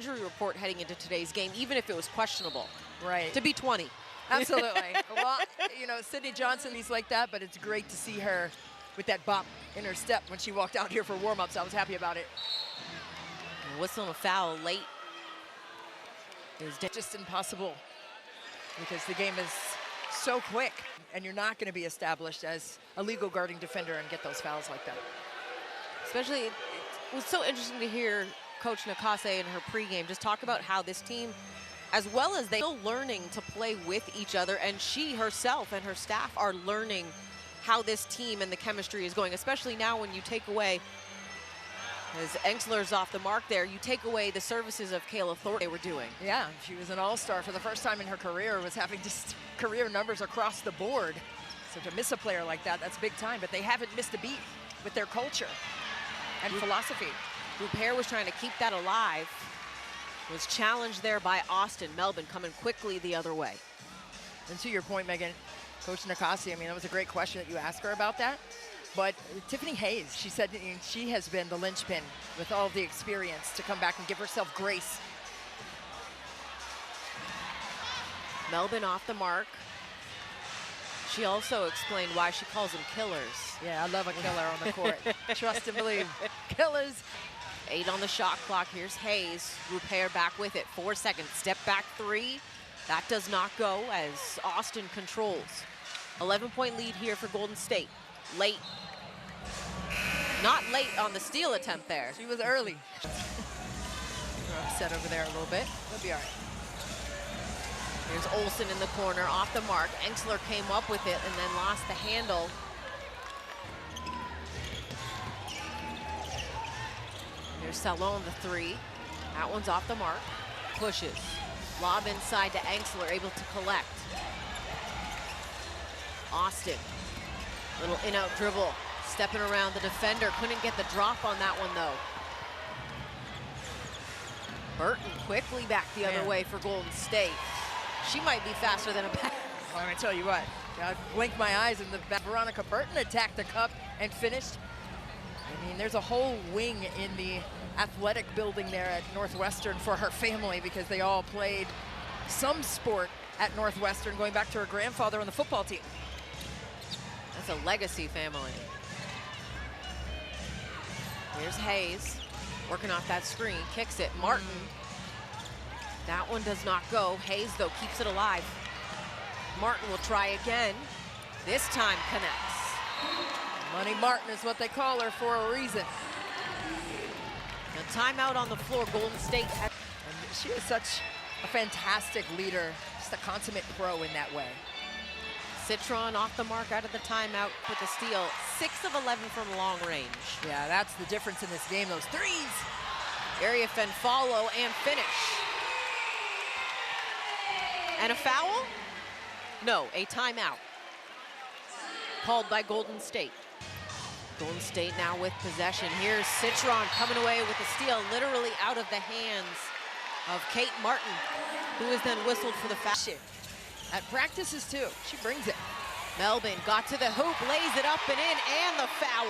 injury report heading into today's game, even if it was questionable. Right. To be 20. Absolutely. Well, you know, Sydney Johnson, he's like that, but it's great to see her with that bop in her step when she walked out here for warm-ups. I was happy about it. Whistling a foul late is just impossible because the game is so quick, and you're not going to be established as a legal guarding defender and get those fouls like that. Especially, it was so interesting to hear Coach Nakase in her pregame just talk about how this team, as well as they are still learning to play with each other, and she herself and her staff are learning how this team and the chemistry is going, especially now when you take away, as Enxler's off the mark there, you take away the services of Kayla Thornton they were doing. Yeah, she was an all-star for the first time in her career, was having just career numbers across the board. So to miss a player like that, that's big time, but they haven't missed a beat with their culture and philosophy. Rupert was trying to keep that alive, was challenged there by Austin. Melbourne coming quickly the other way. And to your point, Megan, Coach Nakase, I mean, that was a great question that you asked her about that. But Tiffany Hayes, she said she has been the linchpin with all the experience to come back and give herself grace. Melbourne off the mark. She also explained why she calls them killers. Yeah, I love a killer on the court. Trust and believe. Killers. 8 on the shot clock. Here's Hayes. Rupert back with it. 4 seconds. Step back 3. That does not go as Austin controls. 11-point lead here for Golden State. Late. Not late on the steal attempt there. She was early. Upset over there a little bit. It'll be all right. Here's Olsen in the corner, off the mark. Enxler came up with it and then lost the handle. Here's Salon, the 3. That one's off the mark. Pushes. Lob inside to Enxler, able to collect. Austin. Little in-out dribble. Stepping around the defender. Couldn't get the drop on that one, though. Burton quickly back the other way for Golden State. She might be faster than a pass. Well, let me tell you what. I blinked my eyes and the Veronica Burton attacked the cup and finished. I mean, there's a whole wing in the athletic building there at Northwestern for her family because they all played some sport at Northwestern going back to her grandfather on the football team. That's a legacy family. Here's Hayes working off that screen, kicks it. Martin. That one does not go. Hayes, though, keeps it alive. Martin will try again. This time connects. Money Martin is what they call her for a reason. A timeout on the floor, Golden State. And she is such a fantastic leader, just a consummate pro in that way. Citron off the mark out of the timeout with the steal. 6 of 11 from long range. Yeah, that's the difference in this game, those threes. Area Fen follow and finish. And a foul? No, a timeout. Called by Golden State. Golden State now with possession. Here's Citron coming away with the steal, literally out of the hands of Kate Martin, who is then whistled for the foul. At practices too, she brings it. Melbourne got to the hoop, lays it up and in, and the foul.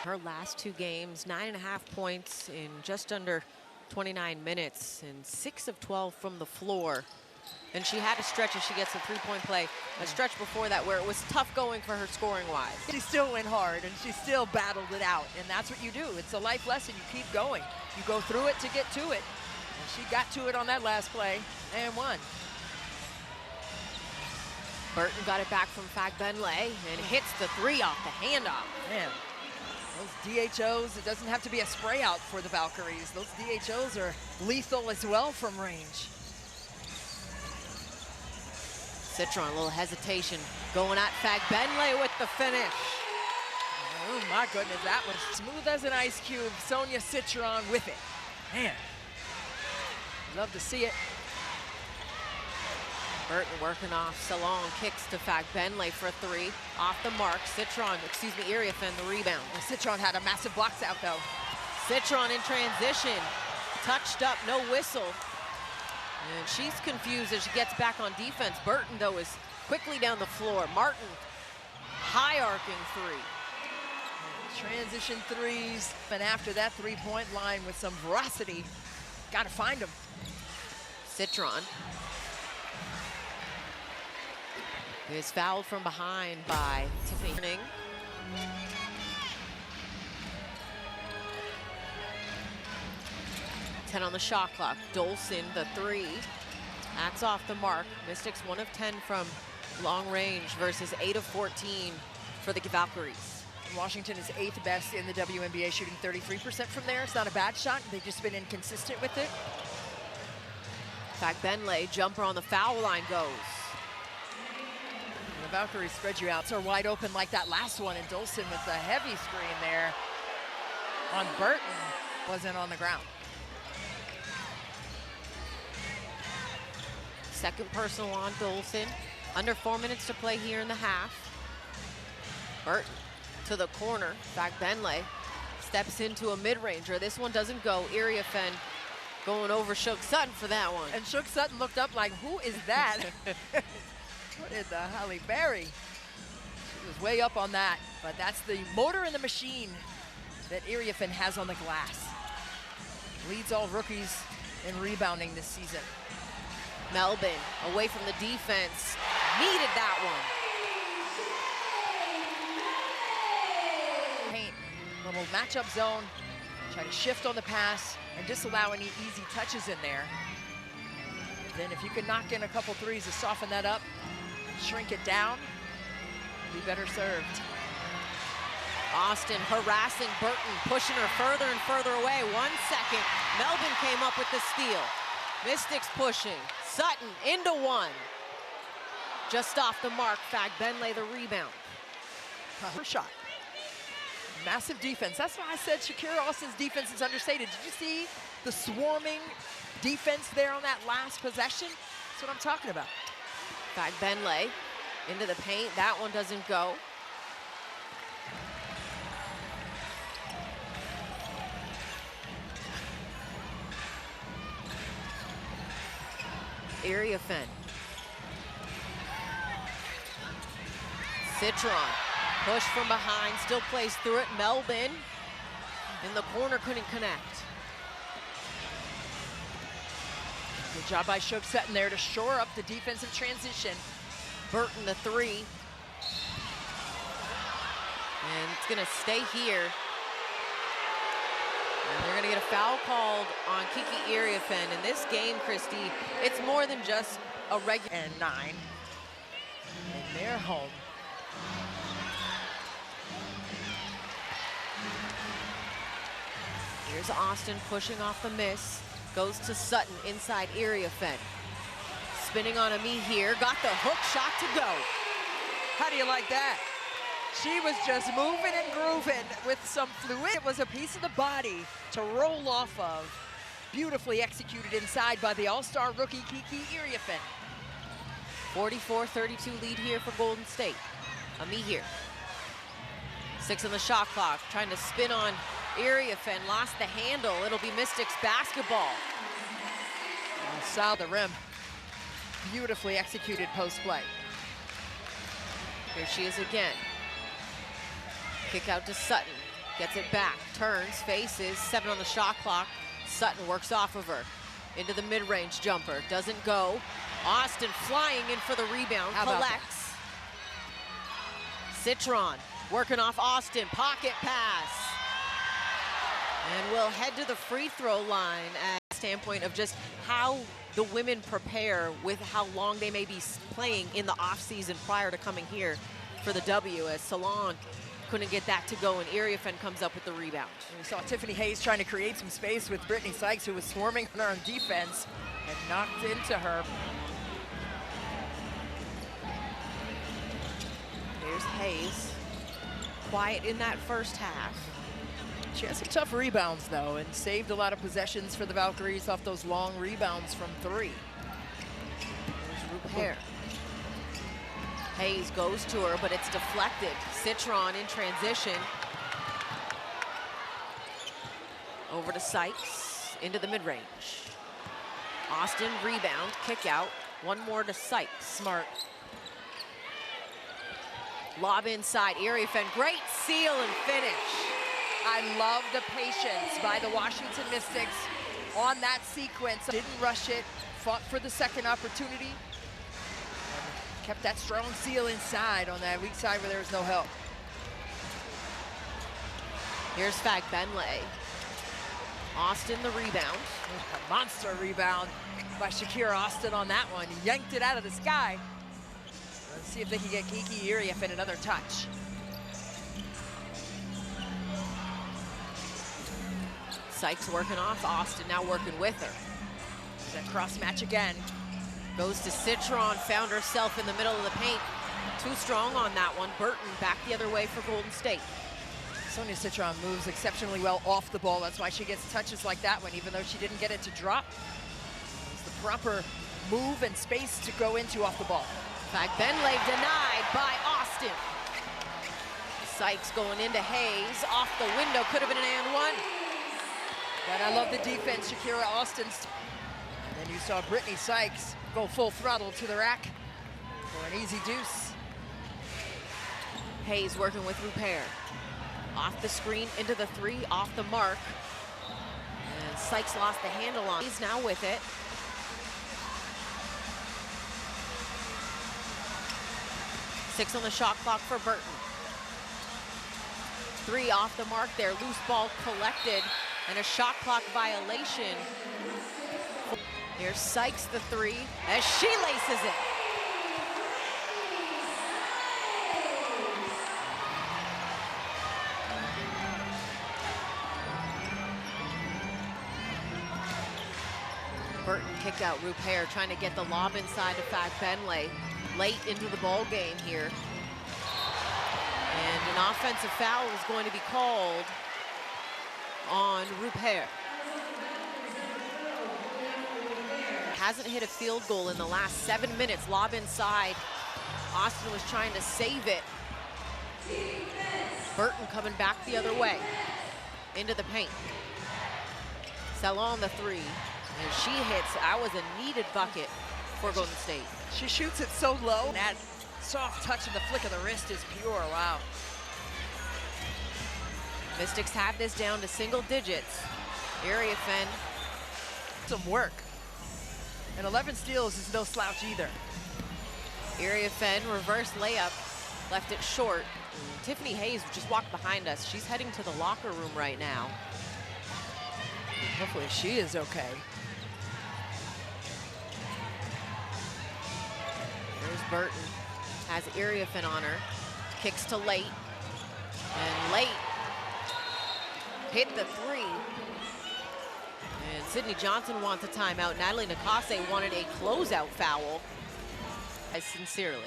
Her last 2 games, 9.5 points in just under 29 minutes, and 6 of 12 from the floor. And she had a stretch as she gets a 3-point play. A stretch before that where it was tough going for her scoring-wise. She still went hard, and she still battled it out. And that's what you do. It's a life lesson. You keep going. You go through it to get to it. And she got to it on that last play and won. Burton got it back from Fagbenle and hits the 3 off the handoff. Man, those DHOs, it doesn't have to be a spray out for the Valkyries. Those DHOs are lethal as well from range. Citron, a little hesitation, going at Fagbenle with the finish. Oh my goodness, that was smooth as an ice cube. Sonia Citron with it. Man, love to see it. Burton working off Salon, kicks to Fagbenle for a 3. Off the mark, Citron, excuse me, Area Fen the rebound. Well, Citron had a massive box out though. Citron in transition, touched up, no whistle. And she's confused as she gets back on defense. Burton, though, is quickly down the floor. Martin, high arcing 3. Transition threes. And after that three-point line with some veracity, got to find them. Citron is fouled from behind by Tiffany. 10 on the shot clock. Dolson, the three. That's off the mark. Mystics 1 of 10 from long range versus 8 of 14 for the Valkyries. Washington is 8th best in the WNBA, shooting 33% from there. It's not a bad shot. They've just been inconsistent with it. Benley, jumper on the foul line goes. The Valkyries spread you out. So wide open like that last one, and Dolson with the heavy screen there on Burton. Wasn't on the ground. Second personal on Dolson. Under 4 minutes to play here in the half. Burton to the corner. Benley steps into a mid-ranger. This one doesn't go. Iriafen going over Shook Sutton for that one. And Shook Sutton looked up like, who is that? What in the Halle Berry? She was way up on that. But that's the motor in the machine that Iriafen has on the glass. Leads all rookies in rebounding this season. Melbourne away from the defense. Needed that one. Paint, little matchup zone. Try to shift on the pass and disallow any easy touches in there. Then if you can knock in a couple threes to soften that up, shrink it down, be better served. Austin harassing Burton, pushing her further and further away. 1 second. Melbourne came up with the steal. Mystics pushing. Sutton into one. Just off the mark. Benley the rebound. Her shot. Massive defense. That's why I said Shakira Austin's defense is understated. Did you see the swarming defense there on that last possession? That's what I'm talking about. Benley into the paint. That one doesn't go. Iriafen. Citron. Push from behind, still plays through it. Melbourne in the corner, couldn't connect. Good job by Shook Sutton there to shore up the defensive transition. Burton the three. And it's gonna stay here. And they're gonna get a foul called on Kiki Iriafen. In this game, Christy, it's more than just a regular. And 9. And they're home. Here's Austin pushing off the miss. Goes to Sutton inside Iriafen. Spinning on a me here. Got the hook shot to go. How do you like that? She was just moving and grooving with some fluid. It was a piece of the body to roll off of. Beautifully executed inside by the all-star rookie Kiki Iriafen. 44-32 lead here for Golden State. Me here. 6 on the shot clock. Trying to spin on Iriafen. Lost the handle. It'll be Mystics basketball. South the rim. Beautifully executed post play. Here she is again. Kick out to Sutton. Gets it back. Turns, faces. 7 on the shot clock. Sutton works off of her. Into the mid-range jumper. Doesn't go. Austin flying in for the rebound. Collects. Citron working off Austin. Pocket pass. And we'll head to the free throw line at a standpoint of just how the women prepare with how long they may be playing in the offseason prior to coming here for the W, as Salon couldn't get that to go, and Iriafen comes up with the rebound. And we saw Tiffany Hayes trying to create some space with Brittany Sykes, who was swarming on her on defense and knocked into her. Here's Hayes. Quiet in that first half. She had some tough rebounds, though, and saved a lot of possessions for the Valkyries off those long rebounds from 3. There's Rupert. Hayes goes to her, but it's deflected. Citron in transition. Over to Sykes, into the mid-range. Austin, rebound, kick out. One more to Sykes. Smart. Lob inside, Iriafen, great seal and finish. I love the patience by the Washington Mystics on that sequence. Didn't rush it, fought for the second opportunity, and kept that strong seal inside on that weak side where there was no help. Here's Fagbenle. Austin the rebound. A monster rebound by Shakira Austin on that one. He yanked it out of the sky. Let's see if they can get Kiki Irief in another touch. Sykes working off Austin, now working with her. That cross match again. Goes to Citron, found herself in the middle of the paint. Too strong on that one. Burton back the other way for Golden State. Sonia Citron moves exceptionally well off the ball. That's why she gets touches like that one, even though she didn't get it to drop. It's the proper move and space to go into off the ball. Fagbenle denied by Austin. Sykes going into Hayes, off the window, could have been an and one. But I love the defense, Shakira Austin's. And then you saw Brittany Sykes go full throttle to the rack for an easy deuce. Hayes working with Rupert. Off the screen, into the three, off the mark. And Sykes lost the handle on. He's now with it. Six on the shot clock for Burton. Three off the mark there, loose ball collected, and a shot clock violation. Here's Sykes the three, as she laces it. Burton kicked out Rupert, trying to get the lob inside to Fagbenle. Late into the ball game here. And an offensive foul is going to be called on Rupert. Hasn't hit a field goal in the last 7 minutes. Lob inside. Austin was trying to save it. Burton coming back the other way. Into the paint. Salon the three. And she hits. That was a needed bucket for Golden State. She shoots it so low. And that soft touch and the flick of the wrist is pure. Wow. Mystics have this down to single digits. Irief some work. And 11 steals is no slouch either. Irief reverse layup, left it short. And Tiffany Hayes just walked behind us. She's heading to the locker room right now. Hopefully she is okay. There's Burton, has Irief on her, kicks to Late, and Late hit the three. And Sydney Johnson wants a timeout. Natalie Nakase wanted a closeout foul. Sincerely.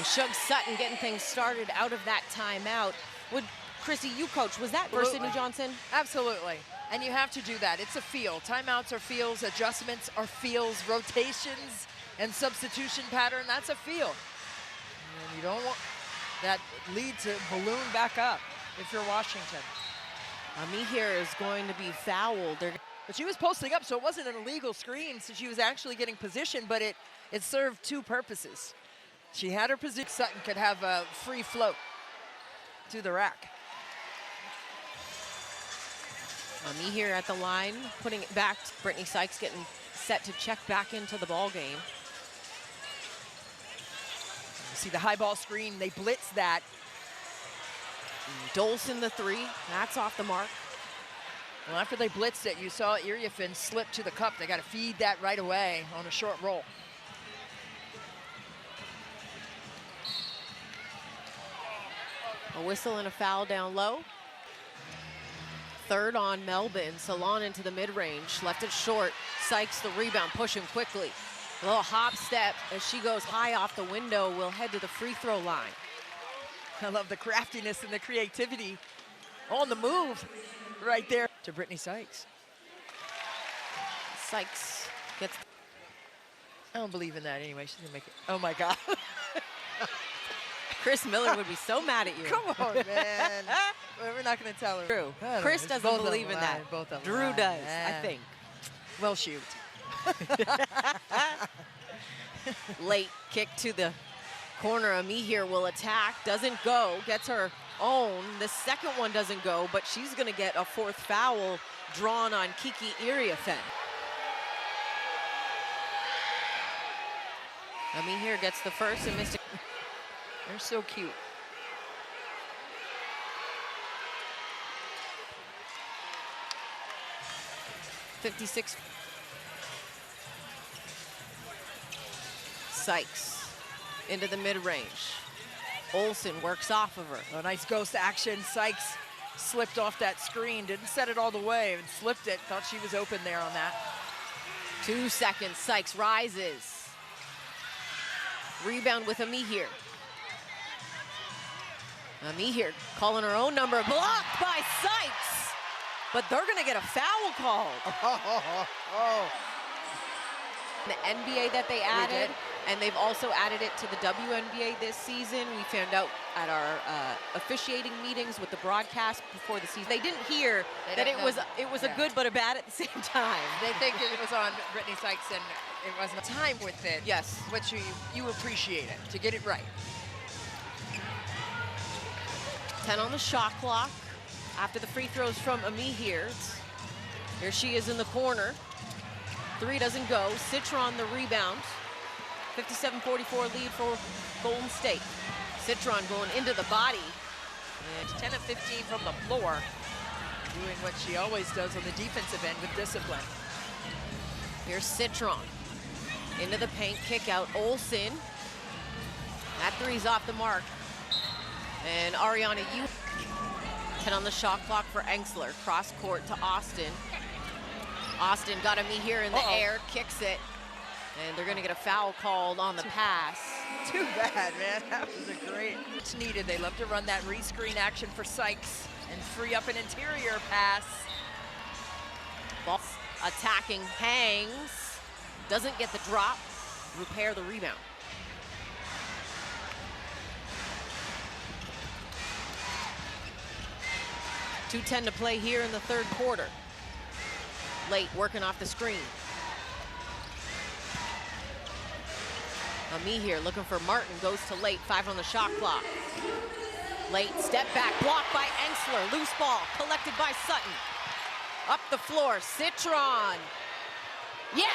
Shug Sutton getting things started out of that timeout. Would Chrissy, you coach, was that for Sydney Johnson? Absolutely. And you have to do that. It's a feel. Timeouts are feels, adjustments are feels, rotations and substitution pattern, that's a feel. And you don't want that lead to balloon back up if you're Washington. Ami here is going to be fouled. But she was posting up, so it wasn't an illegal screen, so she was actually getting position, but it served two purposes. She had her position. Sutton could have a free float to the rack. Ami here at the line, putting it back. Brittany Sykes getting set to check back into the ball game. You see the high ball screen, they blitz that. Dolson the three, that's off the mark. Well, after they blitzed it, you saw Irief slip to the cup. They got to feed that right away on a short roll. A whistle and a foul down low. Third on Melbourne. Salon into the mid-range, left it short. Sykes the rebound, pushing quickly. A little hop step as she goes high off the window. Will head to the free throw line. I love the craftiness and the creativity on the move right there to Brittany Sykes. Sykes gets. I don't believe in that anyway. She's gonna make it. Oh my God. Chris Miller would be so mad at you. Come on, man. We're not going to tell her. True. Chris doesn't believe in that. Both of them. Drew does, I think. Well, shoot. Late kick to the Corner, Ami here will attack, doesn't go, gets her own. The second one doesn't go, but she's gonna get a fourth foul drawn on Kiki Iriafen. Ami here gets the first and missed it. They're so cute. .56. Sykes into the mid-range. Olsen works off of her. A nice ghost action. Sykes slipped off that screen, didn't set it all the way, and slipped it. Thought she was open there on that. 2 seconds, Sykes rises. Rebound with Ami here. Ami here calling her own number, blocked by Sykes, but they're gonna get a foul called. The NBA that they added, and they've also added it to the WNBA this season. We found out at our officiating meetings with the broadcast before the season. They didn't hear that it was a good but a bad at the same time. They think it was on Brittany Sykes and it wasn't. Time with it. Yes. Which you appreciate it, to get it right. 10 on the shot clock after the free throws from Ami here. Here she is in the corner. 3 doesn't go. Citron the rebound. 57-44 lead for Golden State. Citron going into the body. And 10 of 15 from the floor. Doing what she always does on the defensive end with discipline. Here's Citron. Into the paint, kick out. Olsen. That 3's off the mark. And Ariana, 10 on the shot clock for Engsler. Cross court to Austin. Austin got Ami here in the air, kicks it. And they're gonna get a foul called on the pass. Too bad, man. That was a great. It's needed. They love to run that rescreen action for Sykes and free up an interior pass. Ball attacking, hangs. Doesn't get the drop. Repair the rebound. .210 to play here in the third quarter. Late working off the screen. Ami here looking for Martin, goes to Late, 5 on the shot clock. Late, step back, blocked by Engsler, loose ball, collected by Sutton. Up the floor, Citron. Yes!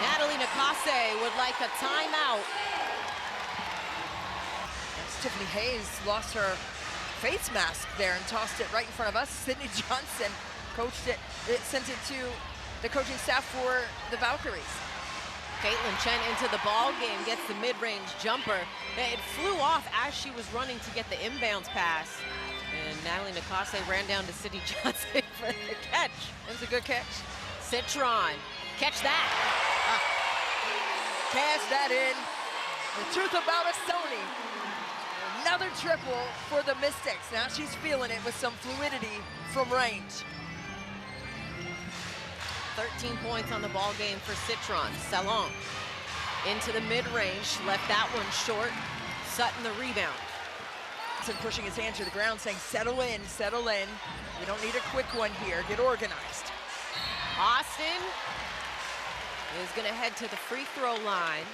Natalie Nakase would like a timeout. Tiffany Hayes lost her face mask there and tossed it right in front of us. Sydney Johnson coached it, sent it to the coaching staff for the Valkyries. Caitlin Chen into the ball game, gets the mid-range jumper. It flew off as she was running to get the inbounds pass. And Natalie Nakase ran down to Sydney Johnson for the catch. It was a good catch. Citron, catch that. Cash that in. The truth about a Sony. Another triple for the Mystics. Now she's feeling it with some fluidity from range. 13 points on the ball game for Citron. Salon into the mid-range, left that one short. Sutton the rebound. And pushing his hand to the ground, saying, settle in, settle in. We don't need a quick one here. Get organized. Austin is going to head to the free throw line.